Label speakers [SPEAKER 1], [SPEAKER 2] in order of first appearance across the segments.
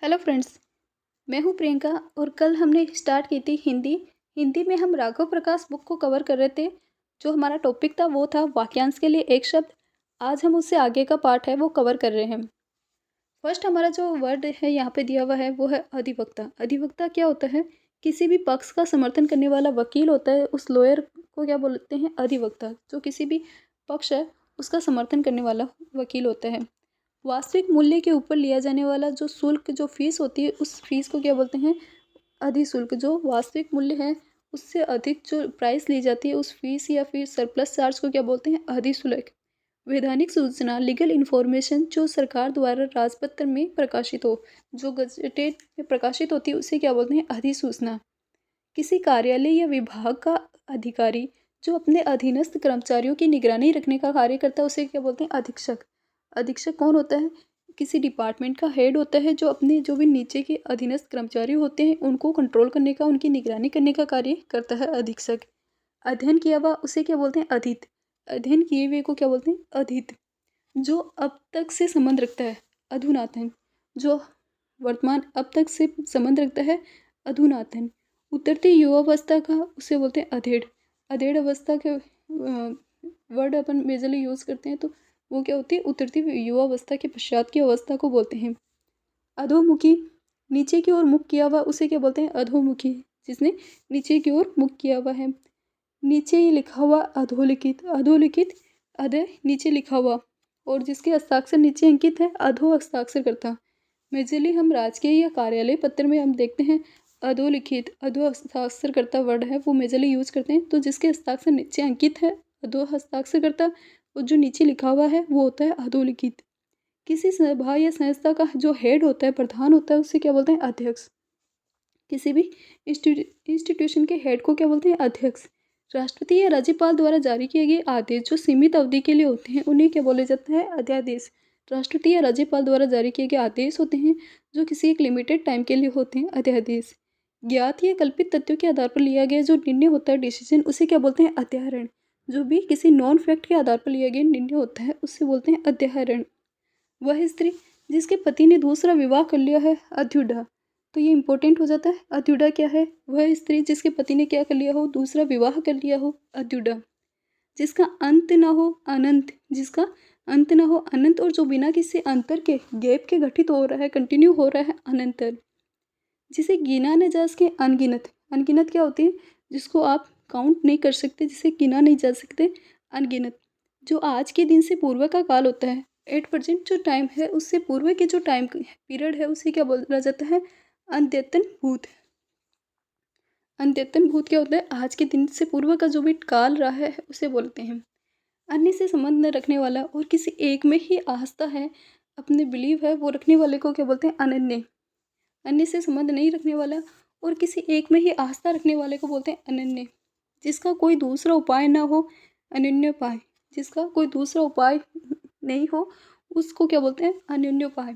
[SPEAKER 1] Hello friends. मैं हूँ प्रियंका और कल हमने स्टार्ट की थी हिंदी। हिंदी में हम राघव प्रकाश बुक को कवर कर रहे थे। जो हमारा टॉपिक था वो था वाक्यांश के लिए एक शब्द। आज हम उससे आगे का पार्ट है वो कवर कर रहे हैं। फर्स्ट हमारा जो वर्ड है यहाँ पे दिया हुआ है वो है अधिवक्ता। अधिवक्ता क्या होता है? किसी भी पक्ष का समर्थन करने वाला वकील होता है, उस लॉयर को क्या बोलते हैं? अधिवक्ता। जो किसी भी पक्ष है उसका समर्थन करने वाला वकील होता है। वास्तविक मूल्य के ऊपर लिया जाने वाला जो शुल्क, जो फीस होती है, उस फीस को क्या बोलते हैं? अधिशुल्क। जो वास्तविक मूल्य है उससे अधिक जो प्राइस ली जाती है उस फीस या फिर सरप्लस चार्ज को क्या बोलते हैं? अधिशुल्क। वैधानिक सूचना, लीगल इन्फॉर्मेशन जो सरकार द्वारा राजपत्र में प्रकाशित हो, जो गजटेड में प्रकाशित होती है उसे क्या बोलते हैं? अधिसूचना। किसी कार्यालय या विभाग का अधिकारी जो अपने अधीनस्थ कर्मचारियों की निगरानी रखने का कार्य करता है उसे क्या बोलते हैं? अधीक्षक। अधीक्षक कौन होता है? किसी डिपार्टमेंट का हेड होता है जो अपने जो भी नीचे के अधीनस्थ कर्मचारी होते हैं उनको कंट्रोल करने का, उनकी निगरानी करने का कार्य करता है अधीक्षक। अध्ययन किया हुआ उसे क्या बोलते हैं? अधीत। अध्ययन किए हुए को क्या बोलते हैं? अधीत। जो अब तक से संबंध रखता है, अधुनातन। जो वर्तमान अब तक से संबंध रखता है, अधुनातन। उतरती युवावस्था का उसे बोलते हैं अधेड़। अधेड़ अवस्था के वर्ड अपन मेजरली यूज़ करते हैं तो वो क्या होती है? उतरती युवावस्था के पश्चात की अवस्था को बोलते हैं। अधोमुखी, नीचे की ओर मुख किया हुआ उसे क्या बोलते हैं? अधोमुखी। जिसने नीचे की ओर मुख किया हुआ है। नीचे ही लिखा हुआ अधोलिखित। अधोलिखित अधे नीचे लिखा हुआ, और जिसके हस्ताक्षर नीचे अंकित है अधो हस्ताक्षर करता। मेजरली हम राजकीय या कार्यालय पत्र में हम देखते हैं अधोलिखित, अधो हस्ताक्षर करता वर्ड है वो मेजरली यूज करते हैं। तो जिसके हस्ताक्षर नीचे अंकित है अधो हस्ताक्षर करता, और जो नीचे लिखा हुआ है वो होता है अधोलिखित। किसी सभा या संस्था का जो हेड होता है, प्रधान होता है, उसे क्या बोलते हैं? अध्यक्ष। किसी भी इंस्टीट्यूशन के हेड को क्या बोलते हैं? अध्यक्ष। राष्ट्रपति या राज्यपाल द्वारा जारी किए गए आदेश जो सीमित अवधि के लिए होते हैं उन्हें क्या बोले जाते हैं? अध्यादेश। राष्ट्रपति या राज्यपाल द्वारा जारी किए गए आदेश होते हैं जो किसी एक लिमिटेड टाइम के लिए होते हैं, अध्यादेश। ज्ञात या कल्पित तथ्यों के आधार पर लिया गया जो निर्णय होता है, डिसीजन, उसे क्या बोलते हैं? अध्याहरण। जो भी किसी नॉन फैक्ट के आधार पर लिया गया निर्णय होता है उससे बोलते हैं अध्याहरण। वह स्त्री जिसके पति ने दूसरा विवाह कर लिया है, अध्युडा। तो ये इंपॉर्टेंट हो जाता है। अध्युडा क्या है? वह स्त्री जिसके पति ने क्या कर लिया हो? दूसरा विवाह कर लिया हो, अध्युडा। जिसका अंत ना हो, अनंत। जिसका अंत ना हो, अनंत, और जो बिना किसी अंतर के, गैप के घटित हो रहा है, कंटिन्यू हो रहा है, अनंतर। जिसे गिना न जा सके, अनगिनत। अनगिनत क्या होती है? जिसको आप काउंट नहीं कर सकते, जिसे गिना नहीं जा सकते, अनगिनत। जो आज के दिन से पूर्व का काल होता है, 8% जो टाइम है उससे पूर्व के जो टाइम पीरियड है उसे क्या बोला जाता है? अद्यतन भूत। अद्यतन भूत क्या होता है? आज के दिन से पूर्व का जो भी काल रहा है उसे बोलते हैं। अन्य से संबंध न रखने वाला और किसी एक में ही आस्था है, अपने बिलीव है, वो रखने वाले को क्या बोलते हैं? अनन्य। अन्य से संबंध नहीं रखने वाला और किसी एक में ही आस्था रखने वाले को बोलते हैं अनन्य। जिसका कोई दूसरा उपाय ना हो, अनन्योपाय। जिसका कोई दूसरा उपाय नहीं हो उसको क्या बोलते हैं? अनन्योपाय।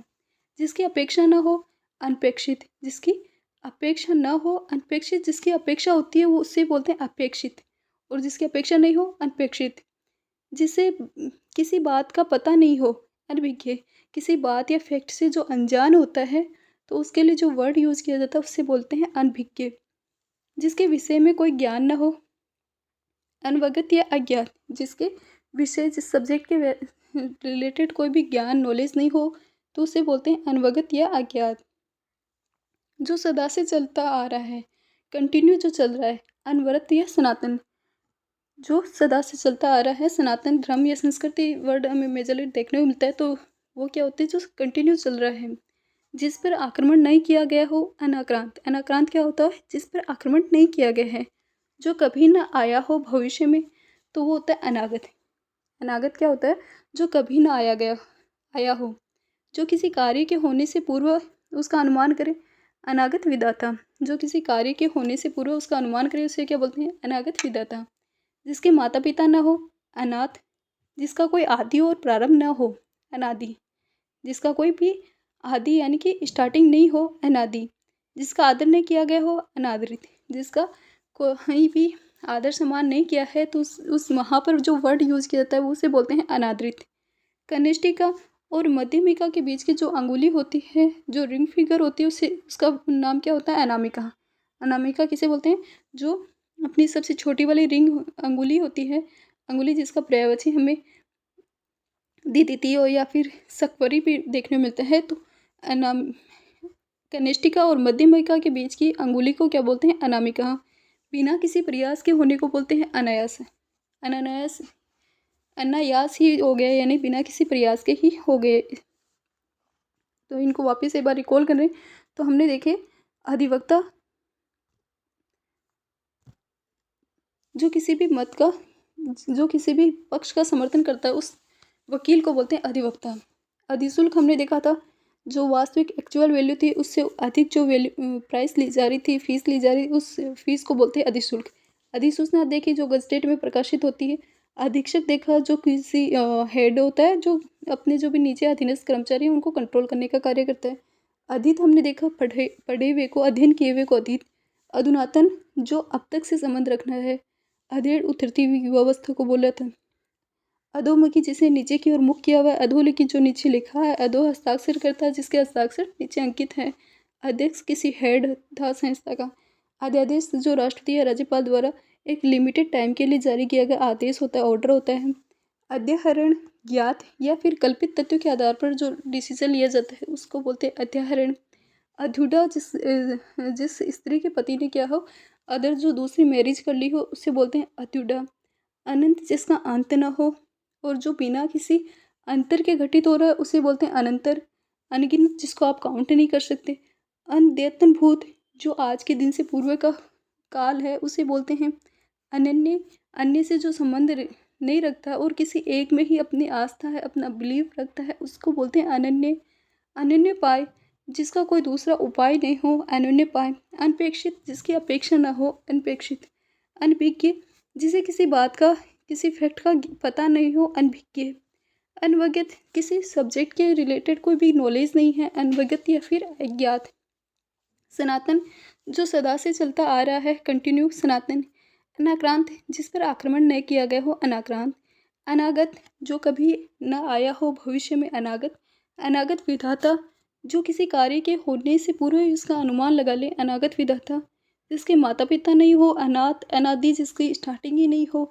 [SPEAKER 1] जिसकी अपेक्षा ना हो, अनपेक्षित। जिसकी अपेक्षा ना हो, अनपेक्षित। जिसकी अपेक्षा होती है वो उससे बोलते हैं अपेक्षित, और जिसकी अपेक्षा नहीं हो, अनपेक्षित। जिसे किसी बात का पता नहीं हो, अनभिज्ञ। किसी बात या फैक्ट से जो अनजान होता है तो उसके लिए जो वर्ड यूज़ किया जाता है उससे बोलते हैं अनभिज्ञ। जिसके विषय में कोई ज्ञान न हो, अनवगत या अज्ञात। जिसके विषय, जिस सब्जेक्ट के रिलेटेड कोई भी ज्ञान, नॉलेज नहीं हो तो उसे बोलते हैं अनवगत या अज्ञात। जो सदा से चलता आ रहा है, कंटिन्यू जो चल रहा है, अनवरत या सनातन। जो सदा से चलता आ रहा है, सनातन धर्म या संस्कृति वर्ड हमें मेजरली देखने को मिलता है, तो वो क्या होती है? जो कंटिन्यू चल रहा है। जिस पर आक्रमण नहीं किया गया हो, अनाक्रांत। अनाक्रांत क्या होता है? जिस पर आक्रमण नहीं किया गया है, जो कभी ना आया हो भविष्य में, तो वो होता है अनागत। अनागत क्या होता है? जो कभी ना आया हो। जो किसी कार्य के होने से पूर्व उसका अनुमान करे, अनागत विधाता। जो किसी कार्य के होने से पूर्व उसका अनुमान करे उसे क्या बोलते हैं? अनागत विधाता। जिसके माता पिता ना हो, अनाथ। जिसका कोई आदि और प्रारंभ ना हो, अनादि। जिसका कोई भी आदि यानी कि स्टार्टिंग नहीं हो, अनादि। जिसका आदर नहीं किया गया हो, अनादरित। जिसका कहीं भी आदर सम्मान नहीं किया है तो उस वहाँ पर जो वर्ड यूज़ किया जाता है वो उसे बोलते हैं अनादरित। कनिष्ठिका और मध्यमिका के बीच की जो अंगुली होती है, जो रिंग फिंगर होती है, उसे उसका नाम क्या होता है? अनामिका। अनामिका किसे बोलते हैं? जो अपनी सबसे छोटी वाली रिंग अंगुली होती है, अंगुली जिसका पर्यायवाची हमें द्वितीय या फिर सक्वरी भी देखने को मिलता है, तो अनाम कनिष्ठिका और मध्यमिका के बीच की अंगुली को क्या बोलते हैं? अनामिका। बिना किसी प्रयास के होने को बोलते हैं अनायास। अनायास अनायास ही हो गया, यानी बिना किसी प्रयास के ही हो गए। तो इनको वापस एक बार रिकॉल कर रहे हैं, तो हमने देखे अधिवक्ता जो किसी भी मत का, जो किसी भी पक्ष का समर्थन करता है, उस वकील को बोलते हैं अधिवक्ता। अधिशुल्क हमने देखा था, जो वास्तविक एक्चुअल वैल्यू थी उससे अधिक जो वैल्यू प्राइस ली जा रही थी, फीस ली जा रही, उस फीस को बोलते हैं अधिशुल्क। अधिसूचना देखी जो गजटेट में प्रकाशित होती है। अधीक्षक देखा जो किसी हेड होता है, जो अपने जो भी नीचे अधीनस्थ कर्मचारी हैं उनको कंट्रोल करने का कार्य करता है। अधीत हमने देखा पढ़े हुए को, अध्ययन किए हुए को अधीत। अधुनातन जो अब तक से संबंध रखना है। अधेड़ उतरती हुई युवावस्था को बोला था। अधोमुखी जिसे नीचे की ओर मुख किया हुआ है। अधोलिखित जो नीचे लिखा है। अधो हस्ताक्षर करता है जिसके हस्ताक्षर नीचे अंकित है। अध्यक्ष किसी हेड था संस्था का। अध्यादेश जो राष्ट्रपति या राज्यपाल द्वारा एक लिमिटेड टाइम के लिए जारी किया गया आदेश होता है, ऑर्डर होता है। अध्याहरण ज्ञात या फिर कल्पित तथ्यों के आधार पर जो डिसीजन लिया जाता है उसको बोलते हैं अध्याहरण। अधूढ़ा जिस स्त्री के पति ने किया हो, अदर जो दूसरी मैरिज कर ली हो, उसे बोलते हैं अधूढ़ा। अनंत जिसका अंत न हो और जो बिना किसी अंतर के घटित हो रहा है उसे बोलते हैं अनंतर। अनगिनत जिसको आप काउंट नहीं कर सकते। अनद्यतन भूत जो आज के दिन से पूर्व का काल है उसे बोलते हैं अनन्य। अन्य से जो संबंध नहीं रखता और किसी एक में ही अपनी आस्था है, अपना बिलीव रखता है, उसको बोलते हैं अनन्य। अनन्य पाय जिसका कोई दूसरा उपाय नहीं हो, अनन्य पाय। अनपेक्षित जिसकी अपेक्षा न हो, अनपेक्षित। अनभिज्ञ जिसे किसी बात का, किसी फैक्ट का पता नहीं हो, अनभिज्ञ। अनवगत किसी सब्जेक्ट के रिलेटेड कोई भी नॉलेज नहीं है, अनवगत या फिर अज्ञात। सनातन जो सदा से चलता आ रहा है, कंटिन्यू, सनातन। अनाक्रांत जिस पर आक्रमण नहीं किया गया हो, अनाक्रांत। अनागत जो कभी न आया हो, भविष्य में अनागत। अनागत विधाता जो किसी कार्य के होने से पूर्व ही उसका अनुमान लगा ले, अनागत विधाता। जिसके माता पिता नहीं हो, अनाथ। अनादि जिसकी स्टार्टिंग ही नहीं हो।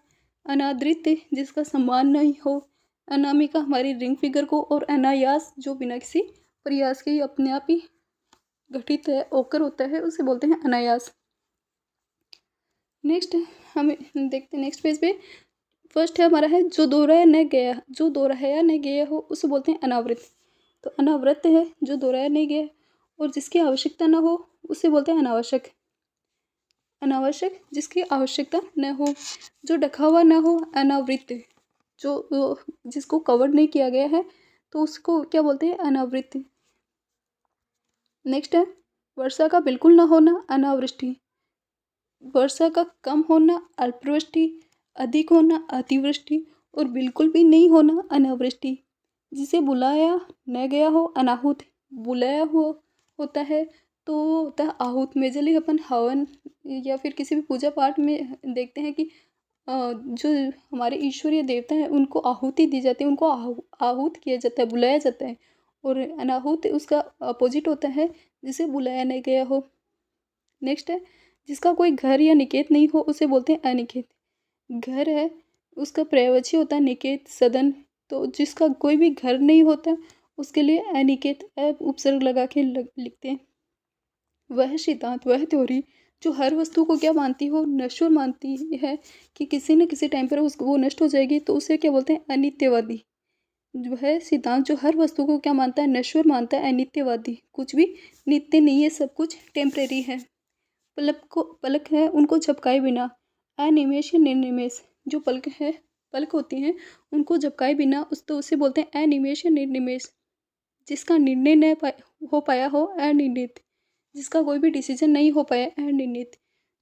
[SPEAKER 1] अनादृत जिसका सम्मान नहीं हो। अनामिका हमारी रिंग फिगर को, और अनायास जो बिना किसी प्रयास के ही अपने आप ही घटित है, ओकर होता है, उसे बोलते हैं अनायास। नेक्स्ट हम देखते हैं नेक्स्ट पेज पे। फर्स्ट है हमारा है जो दोहराया न गया, जो दोहराया न गया हो उसे बोलते हैं अनावृत। तो अनावृत है जो दोहराया नहीं गया और जिसकी आवश्यकता न हो उसे बोलते हैं अनावश्यक। अनावश्यक जिसकी आवश्यकता न हो। जो ढका हुआ न हो, अनावृत। जो जिसको कवर नहीं किया गया है तो उसको क्या बोलते हैं? अनावृत। नेक्स्ट है वर्षा का बिल्कुल ना होना, अनावृष्टि। वर्षा का कम होना, अल्पवृष्टि। अधिक होना, अतिवृष्टि। और बिल्कुल भी नहीं होना, अनावृष्टि। जिसे बुलाया न गया हो, अनाहुत। बुलाया हो होता है तो होता है आहूत। मेजरली अपन हवन या फिर किसी भी पूजा पाठ में देखते हैं कि जो हमारे ईश्वरीय देवता हैं उनको आहुति दी जाती है, उनको आहूत किया जाता है, बुलाया जाता है। और अनाहुत उसका अपोजिट होता है, जिसे बुलाया नहीं गया हो। नेक्स्ट है जिसका कोई घर या निकेत नहीं हो उसे बोलते हैं अनिकेत। घर है उसका पर्यायवाची होता है निकेत, सदन। तो जिसका कोई भी घर नहीं होता उसके लिए अनिकेत उपसर्ग लगा के लिखते हैं। वह सिद्धांत, वह थ्योरी जो हर वस्तु को क्या मानती हो, नश्वर मानती है कि किसी न किसी टाइम पर उसको वो नष्ट हो जाएगी, तो उसे क्या बोलते हैं? अनित्यवादी। वह सिद्धांत जो हर वस्तु को क्या मानता है? नश्वर मानता है, अनित्यवादी। कुछ भी नित्य नहीं है, सब कुछ टेम्परेरी है। पलक है उनको झपकाए बिना, अनिमेष या निर्निमेष। जो पलक है, पलक होती हैं उनको झपकाए बिना उसे बोलते हैं अनिमेष या निर्निमेष। जिसका निर्णय न हो पाया हो, अनिर्णित। जिसका कोई भी डिसीजन नहीं हो पाया, अनिर्णित।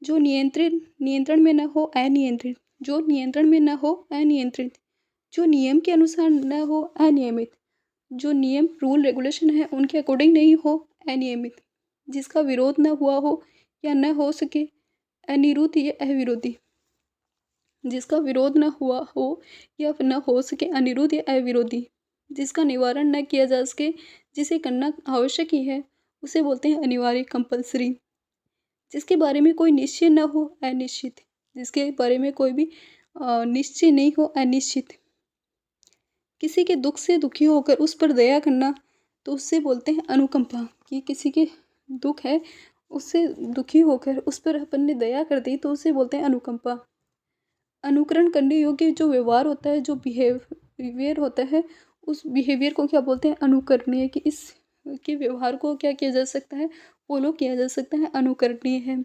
[SPEAKER 1] जो नियंत्रण में न हो, अनियंत्रित। जो नियंत्रण में न हो, अनियंत्रित। जो नियम के अनुसार न हो, अनियमित। जो नियम, रूल, रेगुलेशन है उनके अकॉर्डिंग नहीं हो, अनियमित। जिसका विरोध न हुआ हो या न हो सके, अनिरुद्ध या अविरोधी। जिसका विरोध न हुआ हो या न हो सके, अनिरुद्ध या अविरोधी। जिसका निवारण न किया जा सके, जिसे करना आवश्यक ही है, उसे बोलते हैं अनिवार्य, कंपल्सरी। जिसके बारे में कोई निश्चय न हो, अनिश्चित। जिसके बारे में कोई भी निश्चय नहीं हो, अनिश्चित। किसी के दुख से दुखी होकर उस पर दया करना, तो उससे बोलते हैं अनुकंपा। कि किसी के दुख है, उससे दुखी होकर उस पर अपन ने दया कर दी, तो उसे बोलते हैं अनुकंपा। अनुकरण करने योग्य जो व्यवहार होता है, जो बिहेवियर होता है, उस बिहेवियर को क्या बोलते हैं, अनुकरणीय। कि इस के व्यवहार को क्या किया जा सकता है, फॉलो किया जा सकता है, अनुकरणीय है।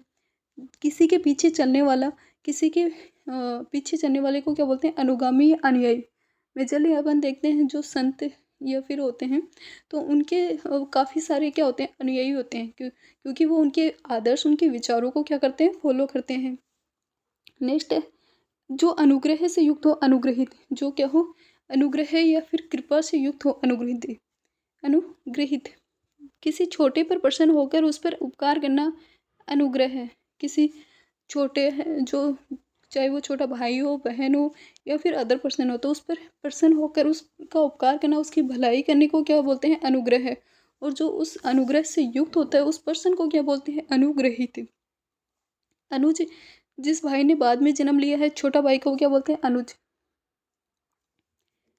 [SPEAKER 1] किसी के पीछे चलने वाला, किसी के पीछे चलने वाले को क्या बोलते हैं, अनुगामी या अनुयायी। मेजरली अपन देखते हैं जो संत या फिर होते हैं, तो उनके काफ़ी सारे क्या होते हैं, अनुयायी होते हैं। क्योंकि वो उनके आदर्श, उनके विचारों को क्या करते हैं, फॉलो करते हैं। नेक्स्ट है जो अनुग्रह से युक्त हो, अनुग्रहित। जो क्या हो, अनुग्रह या फिर कृपा से युक्त हो, अनुग्रहित। अनुग्रहित किसी छोटे पर प्रसन्न होकर उस पर उपकार करना, अनुग्रह है। किसी छोटे जो, चाहे वो छोटा भाई हो, बहन हो, या फिर अदर पर्सन हो, तो उस पर प्रसन्न होकर उसका उपकार करना, उसकी भलाई करने को क्या बोलते हैं, अनुग्रह है। और जो उस अनुग्रह से युक्त होता है, उस पर्सन को क्या बोलते हैं, अनुग्रहित। अनुज, जिस भाई ने बाद में जन्म लिया है, छोटा भाई को क्या बोलते हैं, अनुज।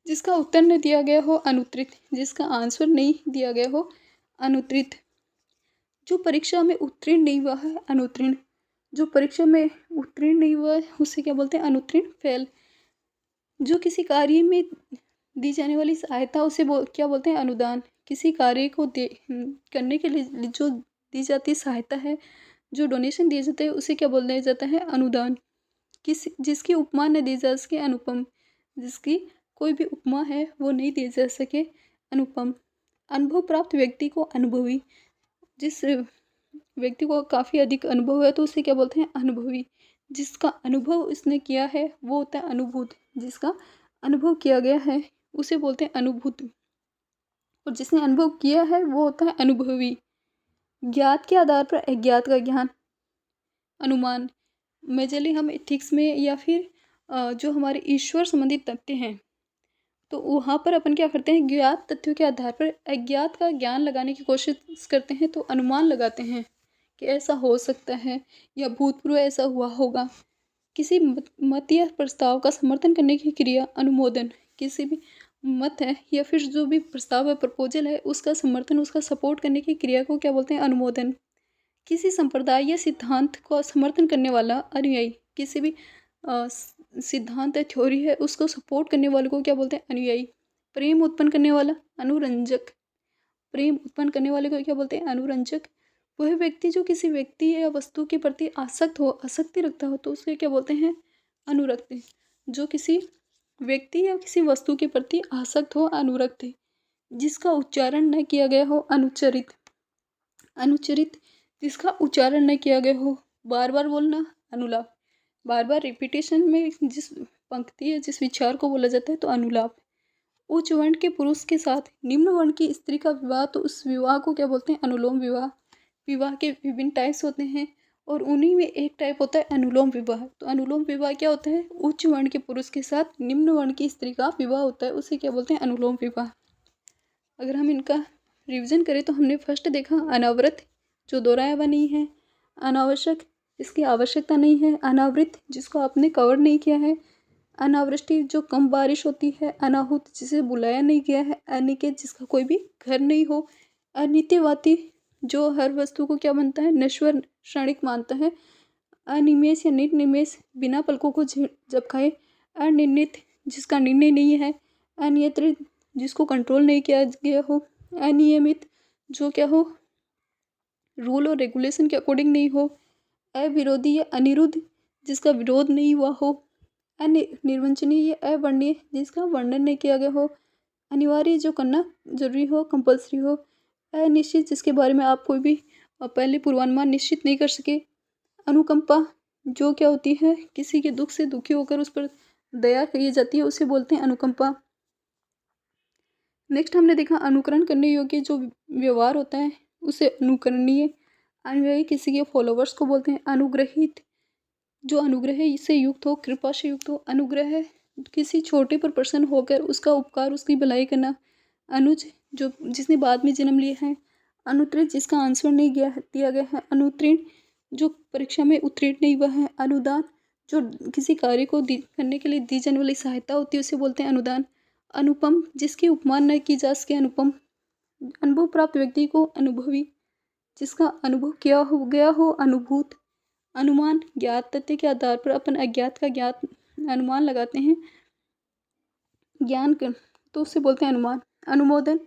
[SPEAKER 1] जिसका उत्तर न दिया गया हो, अनुत्तरित। जिसका आंसर नहीं दिया गया हो, अनुत्तरित। जो परीक्षा में उत्तीर्ण नहीं हुआ है, अनुत्तीर्ण। जो परीक्षा में उत्तीर्ण नहीं हुआ है, उसे क्या बोलते हैं, अनुत्तीर्ण, फेल। जो किसी कार्य में दी जाने वाली सहायता, उसे क्या बोलते हैं, अनुदान। किसी कार्य को करने के लिए जो दी जाती सहायता है, जो डोनेशन दिए जाते हैं, उसे क्या बोला जाता है, अनुदान। जिसकी उपमा न दी जा सके, अनुपम। जिसकी कोई भी उपमा है वो नहीं दी जा सके, अनुपम। अनुभव प्राप्त व्यक्ति को अनुभवी। जिस व्यक्ति को काफ़ी अधिक अनुभव है, तो उसे क्या बोलते हैं, अनुभवी। जिसका अनुभव इसने किया है, वो होता है अनुभूत। जिसका अनुभव किया गया है, उसे बोलते हैं अनुभूत। और जिसने अनुभव किया है, वो होता है अनुभवी। ज्ञात के आधार पर अज्ञात का ज्ञान, अनुमान। मेजरली हम एथिक्स में या फिर जो हमारे ईश्वर संबंधित तथ्य हैं, तो वहाँ पर अपन क्या करते हैं, ज्ञात तथ्यों के आधार पर अज्ञात का ज्ञान लगाने की कोशिश करते हैं, तो अनुमान लगाते हैं कि ऐसा हो सकता है, या भूतपूर्व ऐसा हुआ होगा। किसी मत या प्रस्ताव का समर्थन करने की क्रिया, अनुमोदन। किसी भी मत है या फिर जो भी प्रस्ताव है, प्रपोजल है, उसका समर्थन, उसका सपोर्ट करने की क्रिया को क्या बोलते हैं, अनुमोदन। किसी संप्रदाय या सिद्धांत को समर्थन करने वाला, अनुयायी। किसी भी सिद्धांत है, थ्योरी है, उसको सपोर्ट करने वाले को क्या बोलते हैं, अनुयायी। प्रेम उत्पन्न करने वाला, अनुरंजक। प्रेम उत्पन्न करने वाले को क्या बोलते हैं, अनुरंजक। वह व्यक्ति जो किसी व्यक्ति या वस्तु के प्रति आसक्त हो, आसक्ति रखता हो, तो उसे क्या बोलते हैं, अनुरक्त। जो किसी व्यक्ति या किसी वस्तु के प्रति आसक्त हो, अनुरक्त। जिसका उच्चारण न किया गया हो, अनुच्चरित। अनुच्चरित जिसका उच्चारण न किया गया हो, बार बार बोलना, अनुलाप। बार बार रिपीटेशन में जिस पंक्ति या जिस विचार को बोला जाता है, तो अनुलाप। उच्च वर्ण के पुरुष के साथ निम्न वर्ण की स्त्री का विवाह, तो उस विवाह को क्या बोलते हैं, अनुलोम विवाह। विवाह के विभिन्न टाइप्स होते हैं, और उन्हीं में एक टाइप होता है अनुलोम विवाह। तो अनुलोम विवाह क्या होता है, उच्च वर्ण के पुरुष के साथ निम्न वर्ण की स्त्री का विवाह होता है, उसे क्या बोलते हैं, अनुलोम विवाह। अगर हम इनका रिवीजन करें, तो हमने फर्स्ट देखा अनावृत, जो दोहराया हुआ नहीं है। अनावश्यक, इसकी आवश्यकता नहीं है। अनावृत, जिसको आपने कवर नहीं किया है। अनावृष्टि, जो कम बारिश होती है। अनाहुत, जिसे बुलाया नहीं गया है। अनिकेत, जिसका कोई भी घर नहीं हो। अनित्यवाती, जो हर वस्तु को क्या मानता है, नश्वर, क्षणिक मानता है। अनिमेष या निर्निमेष, बिना पलकों को झपकाए। अनिर्णित, जिसका निर्णय नहीं है। अनियंत्रित, जिसको कंट्रोल नहीं किया गया हो। अनियमित, जो क्या हो, रूल और रेगुलेशन के अकॉर्डिंग नहीं हो। अविरोधी या अनिरुद्ध, जिसका विरोध नहीं हुआ हो। अनिर्वचनीय या अवर्णीय, जिसका वर्णन नहीं किया गया हो। अनिवार्य, जो करना जरूरी हो, कंपल्सरी हो। अनिश्चित, जिसके बारे में आप कोई भी पहले पूर्वानुमान निश्चित नहीं कर सके। अनुकंपा, जो क्या होती है, किसी के दुख से दुखी होकर उस पर दया की जाती है, उसे बोलते हैं अनुकंपा। नेक्स्ट हमने देखा अनुकरण करने योग्य जो व्यवहार होता है, उसे अनुकरणीय। अनुयायी, किसी के फॉलोवर्स को बोलते हैं। अनुग्रहित, जो अनुग्रह से युक्त हो, कृपा से युक्त हो। अनुग्रह, किसी छोटे पर प्रसन्न होकर उसका उपकार, उसकी भलाई करना। अनुज जो जिसने बाद में जन्म लिया है। अनुत्तीर्ण जिसका आंसर नहीं दिया गया है। अनुत्तीर्ण जो परीक्षा में उत्तीर्ण नहीं हुआ है। अनुदान जो किसी कार्य को करने के लिए दी जाने वाली सहायता होती है उसे बोलते हैं अनुदान। अनुपम जिसकी उपमा न की जा सके अनुपम। अनुभव प्राप्त व्यक्ति को अनुभवी जिसका अनुभव किया हो गया हो अनुभूत। अनुमान ज्ञात तथ्य के आधार पर अपन अज्ञात का ज्ञात अनुमान लगाते हैं। ज्ञान तो उसे बोलते हैं अनुमान। अनुमोदन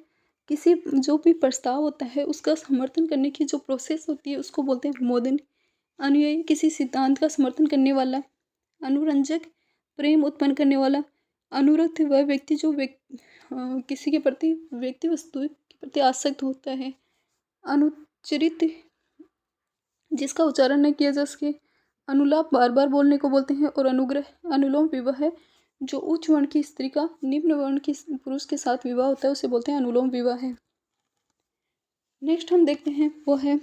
[SPEAKER 1] किसी जो भी प्रस्ताव होता है उसका समर्थन करने की जो प्रोसेस होती है उसको बोलते हैं अनुमोदन। अनुयायी किसी सिद्धांत का समर्थन करने वाला। अनुरंजक प्रेम उत्पन्न करने वाला। अनुरक्त वह व्यक्ति जो किसी के प्रति व्यक्ति वस्तु के प्रति आसक्त होता है। अनुचरित जिसका उच्चारण न किया जा सके। अनुलाप बार बार बोलने को बोलते हैं। और अनुग्रह अनुलोम विवाह है जो उच्च वर्ण की स्त्री का निम्न वर्ण की पुरुष के साथ विवाह होता है उसे बोलते हैं अनुलोम विवाह है। नेक्स्ट हम देखते हैं वो है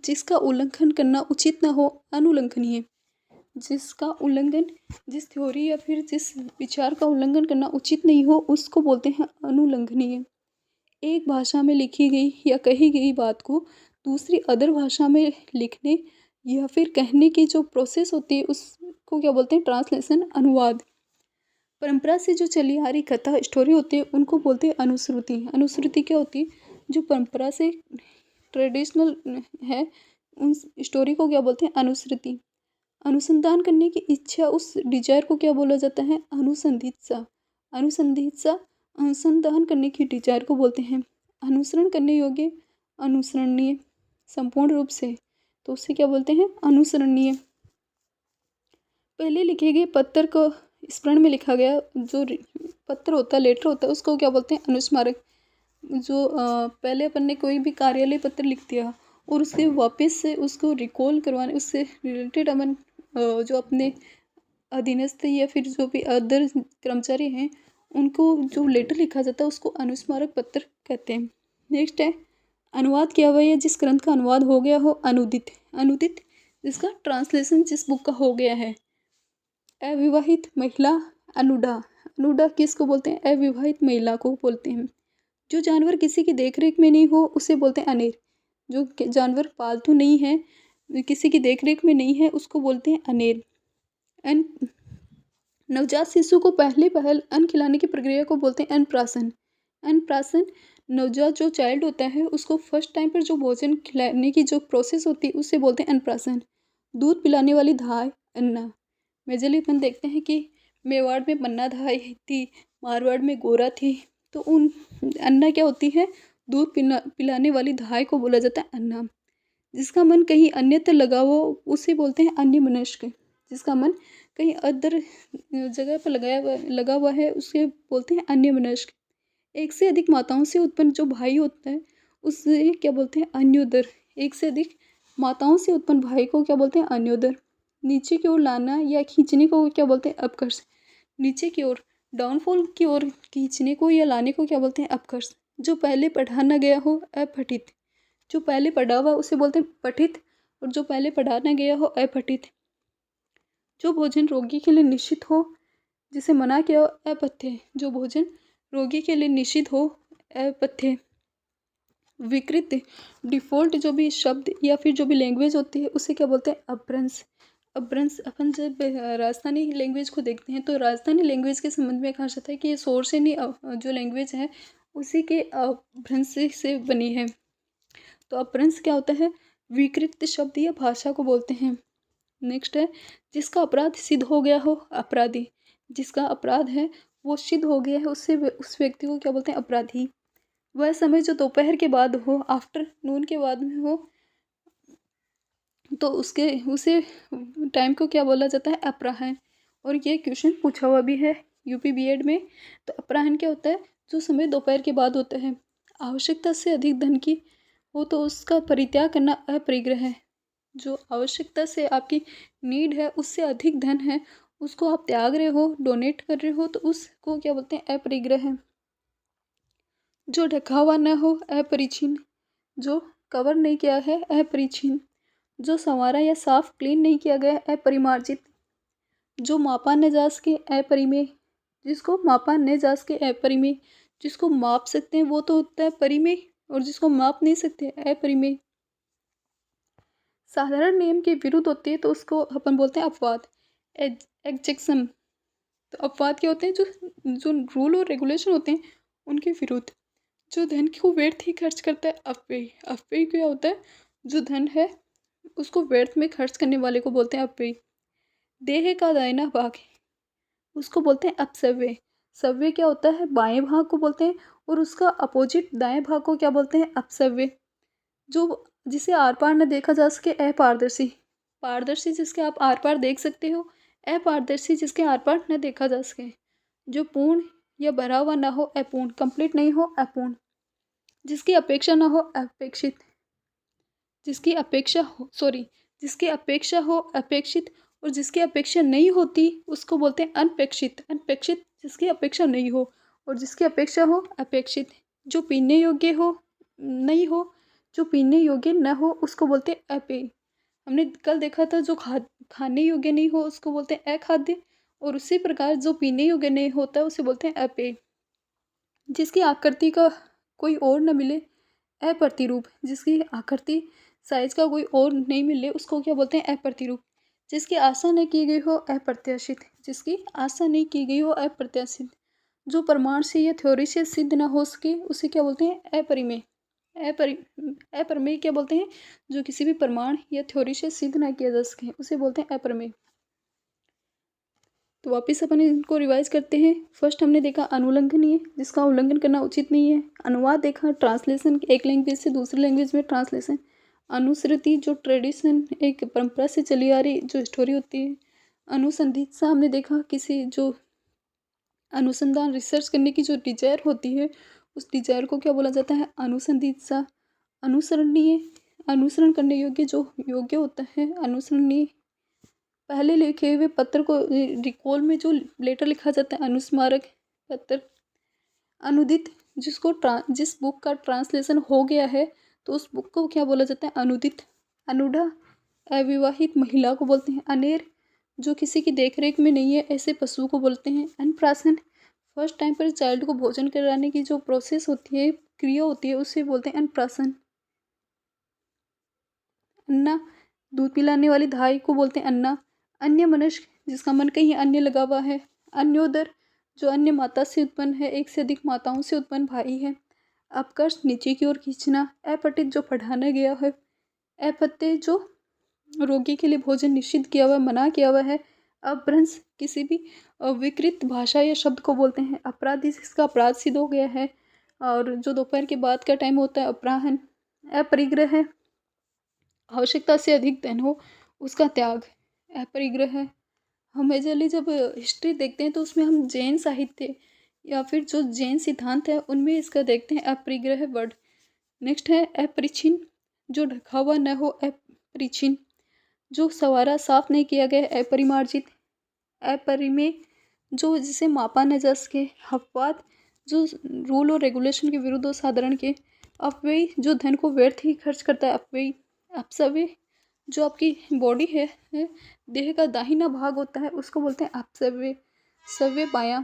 [SPEAKER 1] जिसका उल्लंघन करना उचित न हो अनुल्लंघनीय। जिसका उल्लंघन जिस थ्योरी या फिर जिस विचार का उल्लंघन करना उचित नहीं हो उसको बोलते हैं अनुल्लंघनीय। एक भाषा में लिखी गई या कही गई बात को दूसरी अदर भाषा में लिखने या फिर कहने की जो प्रोसेस होती है उसको क्या बोलते हैं ट्रांसलेशन अनुवाद। परंपरा से जो चली आ रही कथा स्टोरी होती है उनको बोलते हैं अनुश्रुति। अनुश्रुति क्या होती है जो परंपरा से ट्रेडिशनल है उन स्टोरी को क्या बोलते हैं अनुश्रुति। अनुसंधान करने की इच्छा उस डिजायर को क्या बोला जाता है अनुसंधित्सा। अनुसंधित्सा अनुसंधान करने की डिजायर को बोलते हैं। अनुसरण करने योग्य अनुसरणीय संपूर्ण रूप से तो उसे क्या बोलते हैं अनुसरणीय। पहले लिखे गए पत्र को स्मरण में लिखा गया जो पत्र होता है लेटर होता है उसको क्या बोलते हैं अनुस्मारक। जो पहले अपन ने कोई भी कार्यालय पत्र लिख दिया और उसके वापस से उसको रिकॉल करवाने उससे रिलेटेड अपन जो अपने अधीनस्थ या फिर जो भी अदर कर्मचारी हैं उनको जो लेटर लिखा जाता है उसको अनुस्मारक पत्र कहते हैं। नेक्स्ट है अनुवाद किया हुआ या जिस ग्रंथ का अनुवाद हो गया हो अनुदित। अनुदित जिसका ट्रांसलेशन जिस बुक का हो गया है। अविवाहित महिला अनुडा। अनुडा किसको बोलते हैं अविवाहित महिला को बोलते हैं। जो जानवर किसी की देखरेख में नहीं हो उसे बोलते हैं अनेर। जो जानवर पालतू नहीं है किसी की देखरेख में नहीं है उसको बोलते हैं अनेर। अन नवजात शिशु को पहल अन्न खिलाने की प्रक्रिया को बोलते हैं अन्नप्राशन। अन्नप्राशन नवजात जो चाइल्ड होता है उसको फर्स्ट टाइम पर जो भोजन खिलाने की जो प्रोसेस होती है उसे बोलते हैं अन्नप्राशन। दूध पिलाने वाली धाय अन्ना। मेजरली अपन देखते हैं कि मेवाड़ में पन्ना धाय थी मारवाड़ में गोरा थी तो उन अन्ना क्या होती है दूध पिलाने वाली धाय को बोला जाता है अन्ना। जिसका मन कहीं अन्यत्र लगा हो उसे बोलते हैं अन्य मनुष्य। जिसका मन कहीं अदर जगह पर लगा हुआ है उसे बोलते हैं अन्य मनुष्य। एक से अधिक माताओं से उत्पन्न जो भाई होता है उसे क्या बोलते हैं अन्योदर। एक से अधिक माताओं से उत्पन्न भाई को क्या बोलते हैं अन्योदर। नीचे की ओर लाना या खींचने को क्या बोलते हैं अपकर्ष। नीचे की ओर डाउनफॉल की ओर खींचने को या लाने को क्या बोलते हैं अपकर्ष। जो पहले पढ़ाना गया हो अपठित। जो पहले पढ़ा हुआ उसे बोलते हैं पठित और जो पहले पढ़ाना गया हो अपठित। जो भोजन रोगी के लिए निश्चित हो जिसे मना किया हो अपथ्य। जो भोजन रोगी के लिए निषिद्ध हो अपथ्य। विकृत डिफॉल्ट जो भी शब्द या फिर जो भी लैंग्वेज होती है उसे क्या बोलते हैं अपभ्रंश। अपभ्रंश अपन जब राजस्थानी लैंग्वेज को देखते हैं तो राजस्थानी लैंग्वेज के संबंध में कहा जाता है कि ये शोर से नहीं जो लैंग्वेज है उसी के अपभ्रंश से बनी है। तो अपभ्रंश क्या होता है विकृत शब्द या भाषा को बोलते हैं। नेक्स्ट है जिसका अपराध सिद्ध हो गया हो अपराधी। जिसका अपराध है वो सिद्ध हो गया है उससे उस व्यक्ति को क्या बोलते हैं अपराधी। वह समय जो दोपहर के बाद हो आफ्टरनून के बाद में हो तो उसे टाइम को क्या बोला जाता है अपराह्न। और ये क्वेश्चन पूछा हुआ भी है यूपी बीएड में। तो अपराह्न क्या होता है जो समय दोपहर के बाद होता है। आवश्यकता से अधिक धन की हो तो उसका परित्याग करना अपरिग्रह है। जो आवश्यकता से आपकी नीड है उससे अधिक धन है उसको आप त्याग रहे हो डोनेट कर रहे हो तो उसको क्या बोलते हैं अपरिग्रह है। जो ढका हुआ न हो अपरिछिन्न। जो कवर नहीं किया है अपरिछिन्न। जो संवारा या साफ क्लीन नहीं किया गया अपरिमार्जित। जो मापा न जा सके अपरिमेय। जिसको मापा न जा सके अपरिमेय। जिसको माप सकते हैं वो तो होता है परिमेय, और जिसको माप नहीं सकते अपरिमेय। साधारण नियम के विरुद्ध होती है तो उसको अपन बोलते हैं अपवाद, एग्जेक्शन। तो अपवाद क्या होते हैं, जो जो रूल और रेगुलेशन होते हैं उनके विरुद्ध। जो धन को व्यर्थ ही खर्च करता है अपव्यय। अपव्यय क्या होता है, जो धन है उसको व्यर्थ में खर्च करने वाले को बोलते हैं अपव्यय। देह का दाहिना भाग उसको बोलते हैं अपसव्य। सव्य क्या होता है, बाएं भाग को बोलते हैं, और उसका अपोजिट दाएं भाग को क्या बोलते हैं, अपसव्य। जो जिसे आर पार न देखा जा सके अपारदर्शी। पारदर्शी जिसके आप आर पार देख सकते हो, अपारदर्शी जिसके आर पार न देखा जा सके। जो पूर्ण या भरा हुआ ना हो अपूर्ण, कंप्लीट नहीं हो अपूर्ण। जिसकी अपेक्षा ना हो अपेक्षित, जिसकी अपेक्षा हो जिसकी अपेक्षा हो अपेक्षित, और जिसकी अपेक्षा नहीं होती उसको बोलते हैं अनपेक्षित। अनपेक्षित जिसकी अपेक्षा नहीं हो और जिसकी अपेक्षा हो अपेक्षित। जो पीने योग्य हो नहीं हो, जो पीने योग्य न हो उसको बोलते हैं अपेय। हमने कल देखा था जो खाने योग्य नहीं हो उसको बोलते हैं अखाद्य, और उसी प्रकार जो पीने योग्य नहीं होता उसे बोलते हैं अपेय। जिसकी आकृति का कोई और न मिले अप्रतिरूप। जिसकी आकृति साइज का कोई और नहीं मिले उसको क्या बोलते हैं अप्रतिरूप। जिसकी आशा नहीं की गई हो अप्रत्याशित। जिसकी आशा नहीं की गई हो अप्रत्याशित। जो प्रमाण से या थ्योरी से सिद्ध ना हो सके उसे क्या बोलते हैं अपरिमेय। अपरिमेय क्या बोलते हैं, जो किसी भी प्रमाण या थ्योरी से सिद्ध ना किया जा सके उसे बोलते हैं अपरिमेय। तो वापस अपन इनको रिवाइज करते हैं। फर्स्ट हमने देखा अनुल्लंघनीय, जिसका उल्लंघन करना उचित नहीं है। अनुवाद देखा, ट्रांसलेशन, एक लैंग्वेज से दूसरी लैंग्वेज में ट्रांसलेशन। अनुश्रुति, जो ट्रेडिशन एक परंपरा से चली आ रही जो स्टोरी होती है। अनुसंधित्सा हमने देखा, किसी जो अनुसंधान रिसर्च करने की जो डिजायर होती है उस डिजायर को क्या बोला जाता है, अनुसंधित्सा। अनुसरणीय, अनुसरण करने योग्य, जो योग्य होता है अनुसरणीय। पहले लिखे हुए पत्र को रिकॉल में जो लेटर लिखा जाता है अनुस्मारक पत्र। अनुदित, जिस बुक का ट्रांसलेशन हो गया है तो उस बुक को क्या बोला जाता है, अनुदित। अनुढ़ा, अविवाहित महिला को बोलते हैं। अनेर, जो किसी की देखरेख में नहीं है ऐसे पशु को बोलते हैं। अनप्राशन, फर्स्ट टाइम पर चाइल्ड को भोजन कराने की जो प्रोसेस होती है, क्रिया होती है, उसे बोलते हैं अनप्राशन। अन्ना, दूध पिलाने वाली धाई को बोलते हैं अन्ना। अन्य मनुष्य, जिसका मन कहीं अन्य लगा हुआ है। अन्योदर, जो अन्य माता से उत्पन्न है, एक से अधिक माताओं से उत्पन्न भाई है। अपकर्ष, नीचे की ओर खींचना। अपठित, जो पढ़ाना गया है। अपत्य, जो रोगी के लिए भोजन निषिद्ध किया हुआ, मना किया हुआ है। अपभ्रंश, किसी भी विकृत भाषा या शब्द को बोलते हैं। अपराधी, जिसका अपराध सिद्ध हो गया है और जो दोपहर के बाद का टाइम होता है अपराहन। अपरिग्रह है, आवश्यकता से अधिक धन हो उसका त्याग। अपरिग्रह है। हम मेजरली जब हिस्ट्री देखते हैं तो उसमें हम जैन साहित्य या फिर जो जैन सिद्धांत है उनमें इसका देखते हैं अपरिग्रह वर्ड। नेक्स्ट है अपरिछिन्न, जो ढका हुआ न हो अपरिछिन्न। जो सवारा साफ नहीं किया गया अपरिमार्जित। अपरिमेय, जो जिसे मापा न जा सके। अपवाद, जो रूल और रेगुलेशन के विरुद्ध हो साधारण के। अपव्यय, जो धन को व्यर्थ ही खर्च करता है अपव्यय। अपसव्य, जो आपकी बॉडी है देह का दाहिना भाग होता है उसको बोलते हैं अपसव्य। सव्य बायां।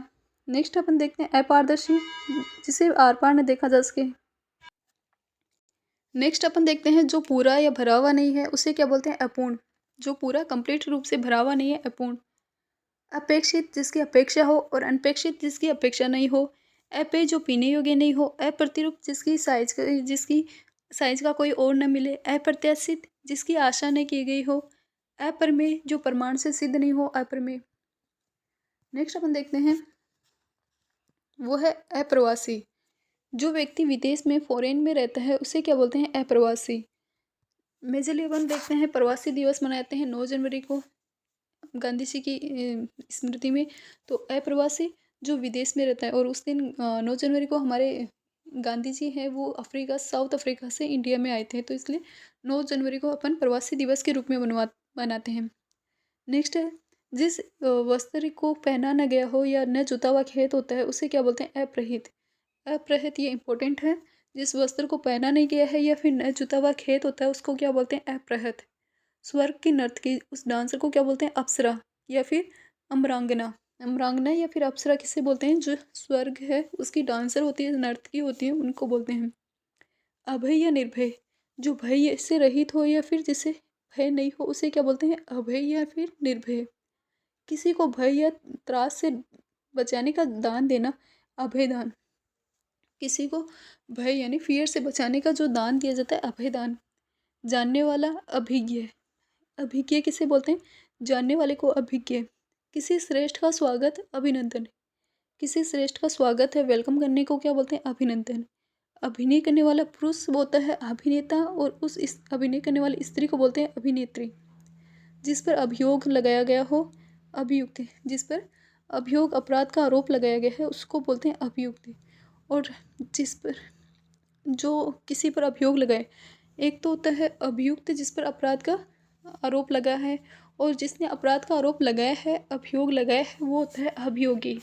[SPEAKER 1] नेक्स्ट अपन देखते हैं अपारदर्शी, जिसे आर पार न देखा जा सके। नेक्स्ट अपन देखते हैं जो पूरा या भरा हुआ नहीं है उसे क्या बोलते हैं अपूर्ण। जो पूरा कंप्लीट रूप से भरा हुआ नहीं है अपूर्ण। अपेक्षित, जिसकी अपेक्षा हो और अनपेक्षित, जिसकी अपेक्षा नहीं हो। अपेय, जो पीने योग्य नहीं हो। अप्रतिरूप, जिसकी साइज का कोई और न मिले। अप्रत्याशित, जिसकी आशा नहीं की गई हो। अपरिमेय, जो प्रमाण से सिद्ध नहीं हो अपरिमेय। नेक्स्ट अपन देखते हैं वो है अप्रवासी। जो व्यक्ति विदेश में फॉरेन में रहता है उसे क्या बोलते हैं अप्रवासी। मेजरली अपन देखते हैं प्रवासी दिवस मनाते हैं 9 जनवरी को गांधी जी की स्मृति में। तो अप्रवासी जो विदेश में रहता है, और उस दिन 9 जनवरी को हमारे गांधी जी हैं वो साउथ अफ्रीका से इंडिया में आए थे, तो इसलिए 9 जनवरी को अपन प्रवासी दिवस के रूप में मनाते हैं। नेक्स्ट है जिस वस्त्र को पहना न गया हो या न जुता हुआ खेत होता है उसे क्या बोलते हैं अप्रहित। अप्रहित ये इंपॉर्टेंट है, जिस वस्त्र को पहना नहीं गया है या फिर न जुता हुआ खेत होता है उसको क्या बोलते हैं अप्रहित। स्वर्ग की नर्तकी, उस डांसर को क्या बोलते हैं अप्सरा या फिर अमरांगना। अमरांगना या फिर अप्सरा किसे बोलते हैं? जो स्वर्ग है उसकी डांसर होती है, नर्तकी होती है, उनको बोलते हैं। अभय या निर्भय? जो भय से रहित हो या फिर जिसे भय नहीं हो उसे क्या बोलते हैं? अभय या फिर निर्भय। किसी को भय या त्रास से बचाने का दान देना, अभय दान। किसी को भय यानी फियर से बचाने का जो दान दिया जाता है, अभय दान। जानने वाला, अभिज्ञ। अभिज्ञ किसे बोलते हैं? जानने वाले को अभिज्ञ। किसी श्रेष्ठ का स्वागत, अभिनंदन। किसी श्रेष्ठ का स्वागत है, वेलकम करने को क्या बोलते हैं? अभिनंदन। अभिनय करने वाला पुरुष होता है अभिनेता और उस अभिनय करने वाली स्त्री को बोलते हैं अभिनेत्री। जिस पर अभियोग लगाया गया हो, अभियुक्त। जिस पर अभियोग अपराध का आरोप लगाया गया है उसको बोलते हैं अभियुक्त। और जिस पर जो किसी पर अभियोग लगाए, एक तो होता है अभियुक्त जिस पर अपराध का आरोप लगा है, और जिसने अपराध का आरोप लगाया है, अभियोग लगाया है, वो होता है अभियोगी।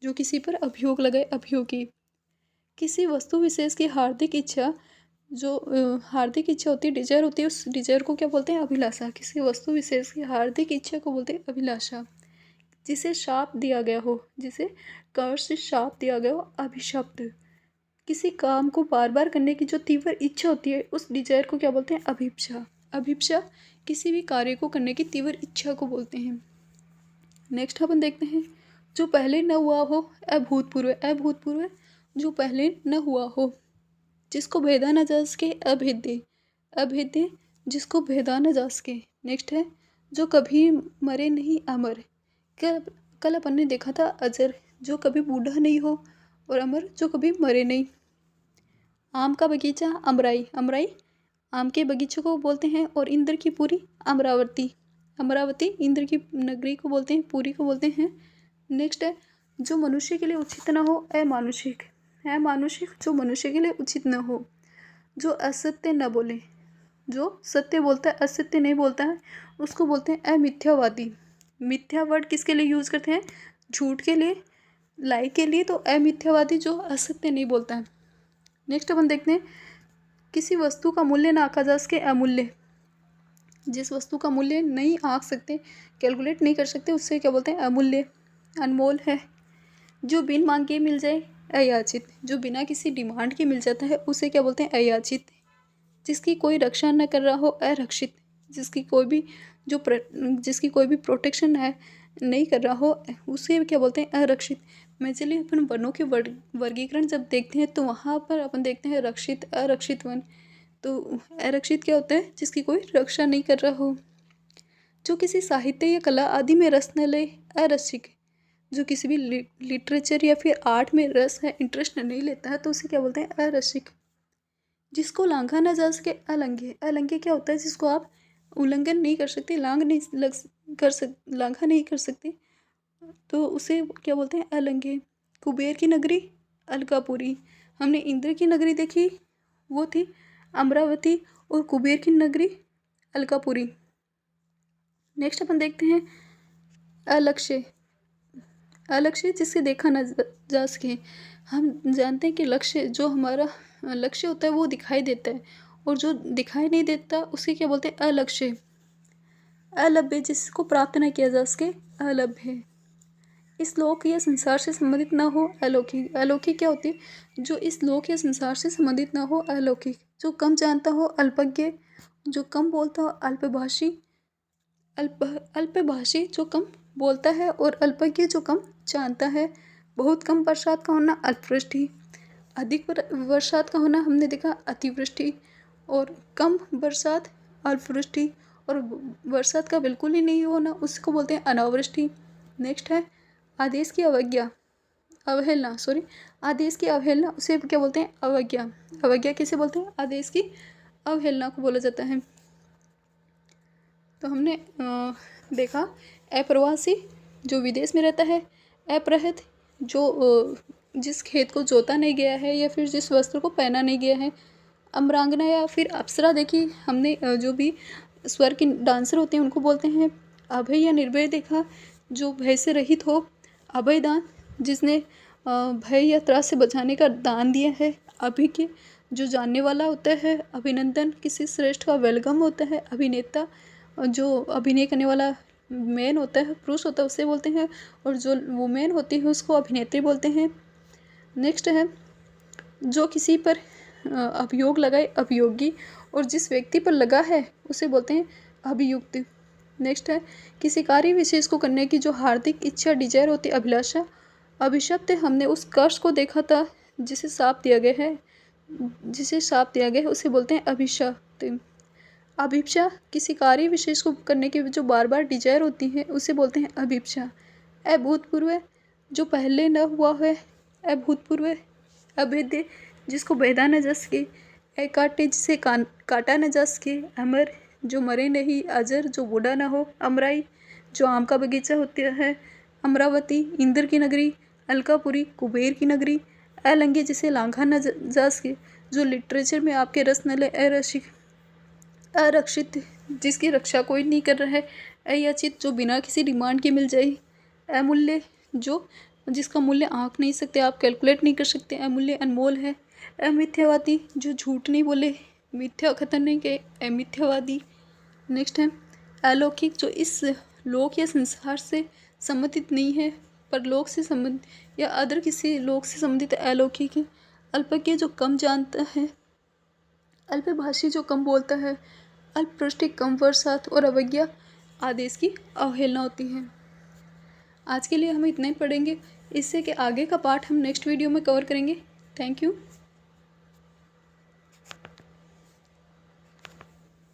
[SPEAKER 1] जो किसी पर अभियोग लगाए, अभियोगी। किसी वस्तु विशेष की हार्दिक इच्छा, जो हार्दिक इच्छा होती है, डिजायर होती है, उस डिजायर को क्या बोलते हैं? अभिलाषा। किसी वस्तु विशेष की हार्दिक इच्छा को बोलते हैं अभिलाषा। जिसे शाप दिया गया हो, जिसे कर्ष शाप दिया गया हो, अभिशप्त। किसी काम को बार बार करने की जो तीव्र इच्छा होती है, उस डिजायर को क्या बोलते हैं? अभिप्सा। अभिप्सा किसी भी कार्य को करने की तीव्र इच्छा को बोलते हैं। नेक्स्ट अपन देखते हैं, जो पहले न हुआ हो, अभूतपूर्व। अभूतपूर्व जो पहले न हुआ हो। जिसको भेदा न जा सके, अभेद्य। अभेद्य जिसको भेदा न जा सके। नेक्स्ट है, जो कभी मरे नहीं, अमर। कल अपन ने देखा था अजर, जो कभी बूढ़ा नहीं हो, और अमर जो कभी मरे नहीं। आम का बगीचा, अमराई। अमराई आम के बगीचे को बोलते हैं। और इंद्र की पुरी, अमरावती। अमरावती इंद्र की नगरी को बोलते हैं, पुरी को बोलते हैं। नेक्स्ट है, जो मनुष्य के लिए उचित न हो, अमानुषिक। अमानुषिक जो मनुष्य के लिए उचित न हो। जो असत्य न बोले, जो सत्य बोलता है असत्य नहीं बोलता है, उसको बोलते हैं अमिथ्यावादी। मिथ्या वर्ड किसके लिए यूज़ करते हैं? झूठ के लिए, लाई के लिए। तो अमिथ्यावादी जो असत्य नहीं बोलता है। नेक्स्ट अपन देखते हैं, किसी वस्तु का मूल्य ना आंका जा सके, अमूल्य। जिस वस्तु का मूल्य नहीं आंक सकते, कैलकुलेट नहीं कर सकते, उससे क्या बोलते हैं? अमूल्य, अनमोल है। जो बिन मांग के मिल जाए, अयाचित। जो बिना किसी डिमांड के मिल जाता है उसे क्या बोलते हैं? अयाचित। जिसकी कोई रक्षा न कर रहा हो, अरक्षित। जिसकी कोई भी जिसकी कोई भी प्रोटेक्शन है नहीं कर रहा हो, उसे क्या बोलते हैं? अरक्षित। मेजरली अपन वनों के वर्गीकरण जब देखते हैं तो वहाँ पर अपन देखते हैं रक्षित, अरक्षित वन। तो अरक्षित क्या होता है? जिसकी कोई रक्षा नहीं कर रहा हो। जो किसी साहित्य या कला आदि में रस न ले, अरसिक। जो किसी भी लिटरेचर या फिर आर्ट में रस है, इंटरेस्ट नहीं लेता है, तो उसे क्या बोलते हैं? अरसिक। जिसको लांघा ना जा सके, अलंघ्य। अलंघ्य क्या होता है? जिसको आप उल्लंघन नहीं कर सकते, लांघा नहीं कर सकते, तो उसे क्या बोलते हैं? अलंघ्य। कुबेर की नगरी, अलकापुरी। हमने इंद्र की नगरी देखी, वो थी अमरावती, और कुबेर की नगरी अलकापुरी। नेक्स्ट अपन देखते हैं, अलक्ष्य। अलक्ष्य जिससे देखा न जा सके। हम जानते हैं कि लक्ष्य, जो हमारा लक्ष्य होता है वो दिखाई देता है, और जो दिखाई नहीं देता उसे क्या बोलते हैं? अलक्ष्य। अलभ्य जिसको प्राप्त न किया जा सके, अलभ्य। इस लोक या संसार से संबंधित ना हो, अलौकिक। अलौकिक क्या होती है? जो इस लोक या संसार से संबंधित ना हो, अलौकिक। जो कम जानता हो, अल्पज्ञ। जो कम बोलता हो, अल्पभाषी। अल्पभाषी जो कम बोलता है, और अल्पज्ञ जो कम जानता है। बहुत कम बरसात का होना, अल्पवृष्टि। अधिक बरसात का होना हमने देखा, अतिवृष्टि। और कम बरसात, अल्पवृष्टि। और बरसात का बिल्कुल ही नहीं होना, उसको बोलते हैं अनावृष्टि। नेक्स्ट है, आदेश की अवज्ञा, अवहेलना, सॉरी, आदेश की अवहेलना, उसे क्या बोलते हैं? अवज्ञा। अवज्ञा किसे बोलते हैं? आदेश की अवहेलना को बोला जाता है। तो हमने देखा, अप्रवासी जो विदेश में रहता है, अपरहित जो जिस खेत को जोता नहीं गया है या फिर जिस वस्त्र को पहना नहीं गया है, अमरांगना या फिर अप्सरा देखी हमने, जो भी स्वर की डांसर होते हैं उनको बोलते हैं। अभय या निर्भय देखा, जो भय से रहित हो, अभयदान जिसने भय या त्रास से बचाने का दान दिया है। अभि के जो जानने वाला होता है, अभिनंदन किसी श्रेष्ठ का वेलकम होता है। अभिनेता जो अभिनय करने वाला मेन होता है, पुरुष होता है, उसे बोलते हैं, और जो वुमेन होती है उसको अभिनेत्री बोलते हैं। नेक्स्ट है जो किसी पर अभियोग लगाए अभियोगी, और जिस व्यक्ति पर लगा है उसे बोलते हैं अभियुक्त। नेक्स्ट है किसी कार्य विशेष को करने की जो हार्दिक इच्छा डिजायर होती है अभिलाषा। अभिशप्त हमने उस कर्ष को देखा था जिसे साप दिया गया है, उसे बोलते हैं अभिशप्त। अभिप्सा किसी कार्य विशेष को करने की जो बार बार डिजायर होती है उसे बोलते हैं अभिप्सा। अभूतपूर्व जो पहले न हुआ है, अभूतपूर्व। अभेद्य जिसको भेदा न जा सके, अकाट्य जिसे काटा न जा सके। अमर जो मरे नहीं, अजर जो बूढ़ा ना हो। अमराई जो आम का बगीचा होता है। अमरावती इंद्र की नगरी। अलकापुरी कुबेर की नगरी। अलंघ्य जिसे लांघा न जा सके, जो लिटरेचर में आपके रस न ले। अरक्षित जिसकी रक्षा कोई नहीं कर रहा है। अयाचित जो बिना किसी डिमांड के मिल जाए। अमूल्य जो जिसका मूल्य आंक नहीं सकते, आप कैलकुलेट नहीं कर सकते। अमूल्य अनमोल है। अमिथ्यावादी जो झूठ नहीं बोले, मिथ्या कथन नहीं कहे, अमिथ्यावादी। नेक्स्ट है अलौकिक जो इस लोक या संसार से संबंधित नहीं है, पर लोक से संबंधित या अदर किसी लोक से संबंधित अलौकिक है। अल्पज्ञ जो कम जानता है। अल्पभाषी जो कम बोलता है। अल्पपृष्ठि कम वर्षात, और अवज्ञा आदेश की अवहेलना होती है। आज के लिए हम इतना ही पढ़ेंगे, इससे कि आगे का पार्ट हम नेक्स्ट वीडियो में कवर करेंगे। Thank you.